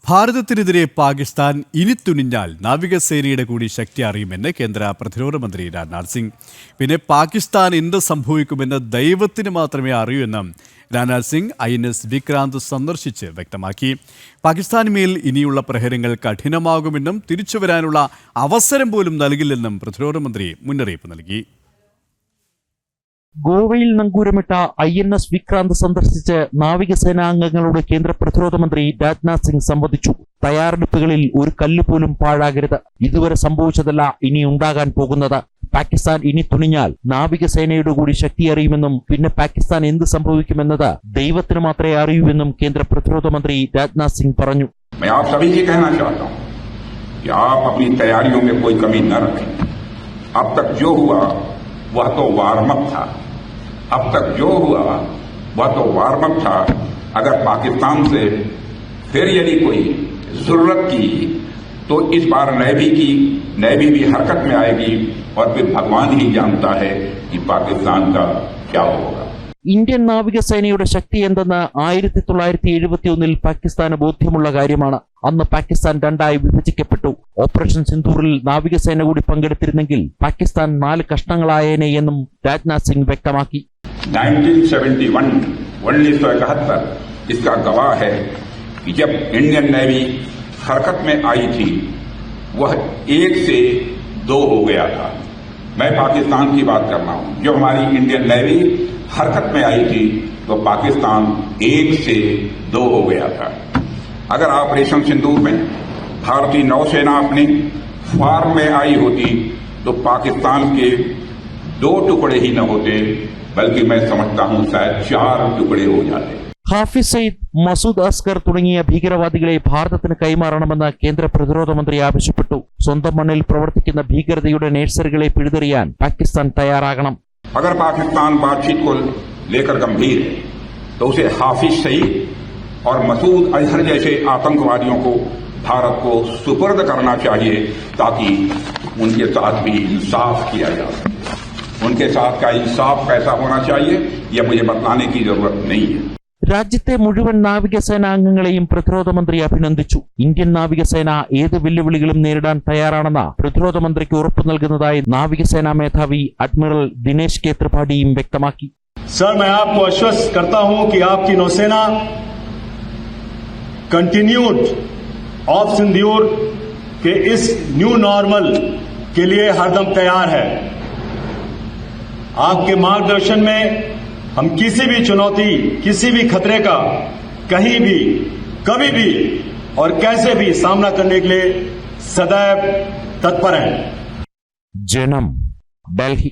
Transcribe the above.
ഭാരതത്തിനെതിരെ പാകിസ്ഥാൻ ഇനി തുനിഞ്ഞാൽ നാവികസേനയുടെ കൂടി ശക്തി അറിയുമെന്ന് കേന്ദ്ര പ്രതിരോധ മന്ത്രി രാജ്നാഥ് സിംഗ്. പിന്നെ പാകിസ്ഥാൻ എന്ത് സംഭവിക്കുമെന്ന് ദൈവത്തിന് മാത്രമേ അറിയൂ എന്നും രാജ്നാഥ് സിംഗ് INS വിക്രാന്ത് സന്ദർശിച്ച് വ്യക്തമാക്കി. പാകിസ്ഥാനുമേൽ ഇനിയുള്ള പ്രഹരങ്ങൾ കഠിനമാകുമെന്നും തിരിച്ചുവരാനുള്ള അവസരം പോലും നൽകില്ലെന്നും പ്രതിരോധ മന്ത്രി മുന്നറിയിപ്പ് നൽകി. ഗോവയിൽ നങ്കൂരമിട്ട INS വിക്രാന്ത് സന്ദർശിച്ച് നാവികസേനാംഗങ്ങളോട് കേന്ദ്ര പ്രതിരോധ മന്ത്രി രാജ്നാഥ് സിംഗ് സംവദിച്ചു. തയ്യാറെടുപ്പുകളിൽ ഒരു കല്ല് പോലും പാഴാകരുത്. ഇതുവരെ സംഭവിച്ചതല്ല ഇനി ഉണ്ടാകാൻ പോകുന്നത്. പാകിസ്ഥാൻ ഇനി തുനിഞ്ഞാൽ നാവികസേനയുടെ കൂടി ശക്തി അറിയുമെന്നും പിന്നെ പാകിസ്ഥാൻ എന്ത് സംഭവിക്കുമെന്നത് ദൈവത്തിന് മാത്രമേ അറിയൂവെന്നും കേന്ദ്ര പ്രതിരോധ മന്ത്രി രാജ്നാഥ് സിംഗ് പറഞ്ഞു. वह तो वार्मअप था। अब तक जो हुआ वह तो वार्मअप था। अगर पाकिस्तान से फिर यदि कोई जरूरत की तो इस बार नेवी भी हरकत में आएगी और फिर भगवान ही जानता है कि पाकिस्तान का क्या होगा. ഇന്ത്യൻ നാവികസേനയുടെ ശക്തി എന്തെന്ന് 1971 പാകിസ്ഥാന് ബോധ്യമുള്ള കാര്യമാണ്. അന്ന് പാകിസ്ഥാൻ രണ്ടായി വിഭജിക്കപ്പെട്ടു. ഓപ്പറേഷൻ സിന്ദൂറിൽ നാവികസേന കൂടി പങ്കെടുത്തിരുന്നെങ്കിൽ പാകിസ്ഥാൻ 4 കഷ്ണങ്ങളായേനെ എന്നും രാജ്നാഥ് സിംഗ് വ്യക്തമാക്കി. 1971 इसका गवाह है कि जब इंडियन नेवी हरकत में आई थी वह 1 से 2 हो गया था. मैं पाकिस्तान की बात कर रहा हूं. जो हमारी इंडियन नेवी हरकत में आई थी तो पाकिस्तान 1 से 2 हो गया था. अगर ऑपरेशन सिंदूर में भारतीय नौसेना अपनी फॉर्म में आई होती तो पाकिस्तान के 2 टुकड़े ही न होते बल्कि मैं समझता हूं शायद 4 टुकड़े हो जाते. ഹാഫിസ് സയ്യിദ്, മസൂദ് അസ്കർ തുടങ്ങിയ ഭീകരവാദികളെ ഭാരതത്തിന് കൈമാറണമെന്ന് കേന്ദ്ര പ്രതിരോധ മന്ത്രി ആവശ്യപ്പെട്ടു. സ്വന്തം മണ്ണിൽ പ്രവർത്തിക്കുന്ന ഭീകരതയുടെ നേഴ്സറികളെ പിഴുതെറിയാൻ പാകിസ്ഥാൻ തയ്യാറാകണം. अगर पाकिस्तान बातचीत को लेकर गंभीर है तो उसे हाफिज सईद और मसूद अजहर जैसे आतंकवादियों को भारत को सुपुर्द करना चाहिए ताकि उनके साथ भी इंसाफ किया जा सके. उनके साथ का इंसाफ कैसा होना चाहिए यह मुझे बताने की जरूरत नहीं है. രാജ്യത്തെ മുഴുവൻ നാവികസേനാംഗങ്ങളെയും പ്രതിരോധ മന്ത്രി അഭിനന്ദിച്ചു. ഇന്ത്യൻ നാവികസേന ഏത് വെല്ലുവിളികളും നേരിടാൻ തയ്യാറാണെന്ന് പ്രതിരോധ മന്ത്രിക്ക് ഉറപ്പു നൽകുന്നതായി നാവികസേനാ മേധാവി അഡ്മിറൽ ദിനേശ് കെ ത്രിപാഠിയും വ്യക്തമാക്കി. सर, मैं आपको आश्वस्त करता हूं कि आपकी नौसेना कंटिन्यूड ऑफ सिंदूर के इस न्यू नॉर्मल के लिए हरदम तैयार है. आपके मार्गदर्शन में हम किसी भी चुनौती, किसी भी खतरे का कहीं भी, कभी भी और कैसे भी सामना करने के लिए सदैव तत्पर हैं. जन्म, दिल्ली.